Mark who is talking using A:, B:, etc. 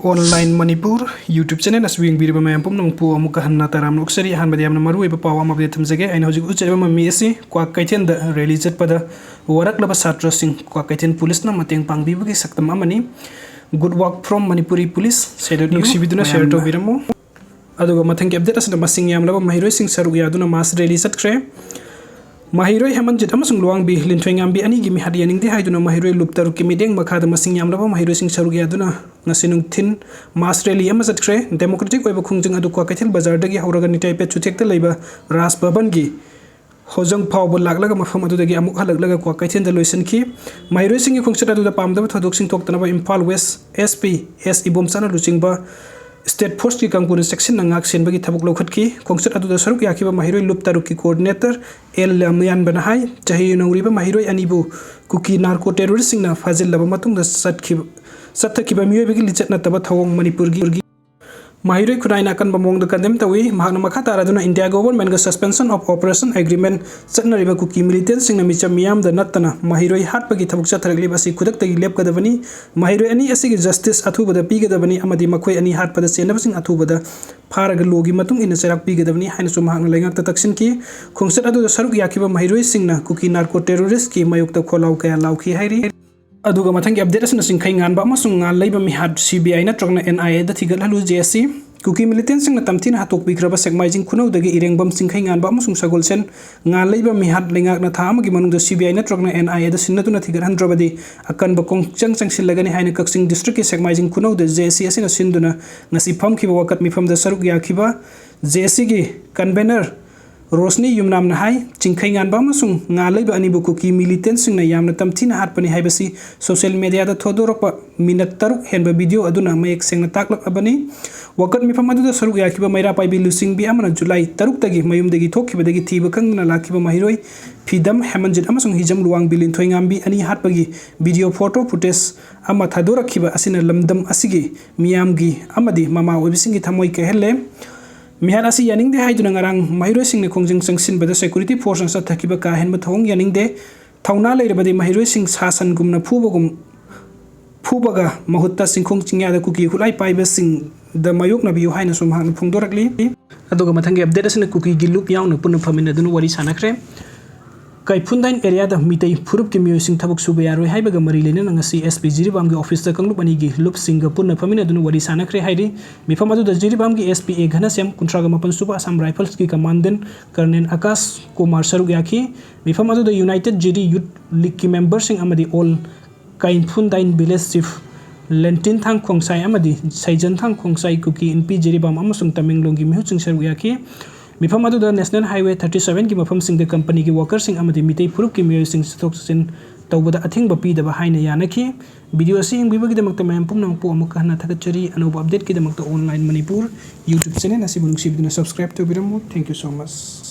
A: Online Manipur YouTube channel असविंग बीरब मैम पुम नंगपु अमुक हन्ना तराम नोक्सरी हान बदियाम नमरु इब पावा मबदे थमजगे आइन हजिक उचेब ममी एसी क्वा कैथेन द रैली चटपद वरकलब छात्र सिंह क्वा कैथेन पुलिस ना मतेंग पांगबीबगी सक्तम अमनी good work from Manipuri police said नुक्सिबिदुना शेयर तो बिरमु अदुगा मथंग अपडेट असना मसिंग यामलब महिरोय सिंह सरुग यादुना मास रैली चटख्रे महिरोय हेमंजित अमसुंग लुआंगबी लिंथोंगांबी अनि गिमी हादियानिंगदे हाइदुना महिरोय लुपतरु की मिदेंग मखाद मसिंग यामलब महिरोय सिंह सरुग यादुना नसिनुंग थिन मास रैली अमा चटख्रे डेमोक्रेटिक ओइब खुंजिंग अदु क्वा कैथेल बाजार दगी हौरगा निटाइ पे चुथेक्ता लैबा राज भवन गी होजंग फावब लागलगा मफम अदुदगी अमुक हलगलगा क्वा कैथेल द लोइसनखी महिरोय सिंह की खुंचत अदुदा पामदब थदोक्सिंग थोक्तनबा Imphal west SP S Ibomsana लुचिंगबा स्टेट फोर्स की कंकुन सेक्शन नाक सेनबगी थबक लौखटकी खोंसत अदुदा सरुक याखिबा महिरोय लुप तरुक की कोऑर्डिनेटर एल लमयान बनाहाय चाहि नौरिबा महिरोय अनिबु कुकी नार्को टेररिस्ट सिंगना फाजिल लब मतुंग सत्थखिबा मियोबगी लिचत नतबा थवंग मणिपुर गी महिरोय खुनाय नाकन बमोंग कंडेम तवी महान मखा तारादुना इंडिया गवर्नमेंट गा सस्पेंशन ऑफ ऑपरेशन एग्रीमेंट चटनरिबा कुकी मिलिटेंट सिंगना मिचम मियाम द नत्तना महिरोय हाटपगी थबक चथरगलिबा सि खुदक्तगी लेपगदबनी महिरोय अनि असिगी जस्टिस अथुबदा पीगदबनी अमदि मखोय अनि हाटपदा चेनबसिंग अथुबदा फारग लोगी मतुंग इन चराक पीगदबनी हाइनसु महान लेंगाक तक्सिन की खोंसत अदु सरुक याखिबा महिरोय सिंगना कुकी नार्को टेररिस्ट की मयुक्त खोलाव कया लाउखी हाइरी अदुगा मथंग अपडेट असना सिंखै गानबा अमसुंग गान लैबा मिहाद सीबीआई नत्रगना एनआईए द थिगलहलु जेसी कुकी मिलिटेंट सिंगना तमथिन हातोक बिख्रबा सेगमाइजिंग खुनौदगी इरेंगबम सिंखै गानबा अमसुंग सगोलसेन गान लैबा मिहाद लेंगाकना था अमगी मनुंग सीबीआई नत्रगना एनआईए द सिन्नतुना थिगलहनद्रबदी अकन बकोंग चंगसिलगनी हाइना कक्सिंग डिस्ट्रिक्ट की सेगमाइजिंग खुनौद जेसी असना सिन्दुना ngasi famkhiba wakat mifam da saruk yakhiba जेसी की कन्वेनर रोशनी युमनाम नहाय चिंखै गानबा अमसुंग nga leiba anibu kuki militant singna yamna tamthina hatpani haibasi social media da thodorakpa minute taruk henba video aduna mayek sengna taklak abani wakat mifam adu da saruk yakiba maira paibi lusing bi amana july taruk tagi mayum dagi thokhiba dagi thiba kangna lakiba mahiroi fidam hemanjit amasung hijam luang bilin thoingambi ani hatpagi video photo footage ama thadorakhiba asina lamdam asigi miyamgi amadi mama obisingi thamoi kehelle मिहान असी यानिंग दे हाइदुना ngarang महिरोय सिंग ने खोंजिंग संगसिन बदा security force अनसा थकिबा का हेन थौंग यानिंग दे थौना लेरबदि महिरोय सिंग सासन गुमना फुबगा महुत्ता सिंखोंग चिंग्या the cookie हुलाई पाइबा सिंग the मयोक नबियो हाइना सुम हान फुंगदोरकली अदुगा मथंगे update असने cookie गिलुप यावना पुन फमिन दुनु वरी सानखरे कैफुनदाइन एरिया द मितै फुरुप के मियोसिंग थबक सुबे यारोय हाइबगा मरी लेना नंगसी एसपी जिरिबाम के ऑफिस द कंगलुप अनि गि लुप सिंग पुन फमिन दुनु वरी सानखरे हाइरि मिफम अदु द जिरिबाम के एसपी ए घनश्याम कुंट्रागा मपन सुबा असम राइफल्स की commandant colonel Akash Kumar Serug याखी मिफम अदु the United Jiri youth league की मेंबर सिंग अमदि ऑल कैफुनदाइन विलेज चीफ लेंटिन थांग खोंसाई अमदि सैजन थांग खोंसाई कुकी इनपी जिरिबाम अमसुंग तमिंगलोंगी मिहुचिंग सरुग याखी मिफम अदु द नेशनल हाईवे 37 की मफम सिंग द कंपनी की वर्कर सिंग अमदि मितै फुरुप की मियोय सिंग सथोक्सिन तौबदा अथिंग पीदबा हाइना यानखी वीडियो असी इंबिबगी दमकत मैम पुमनम पु अमुक हना थगचरी अनोब अपडेट की दमकत ऑनलाइन मणिपुर यूट्यूब चैनल असी बुनुक्सिबिदुना सब्सक्राइब तो बिरमु थैंक यू सो मच।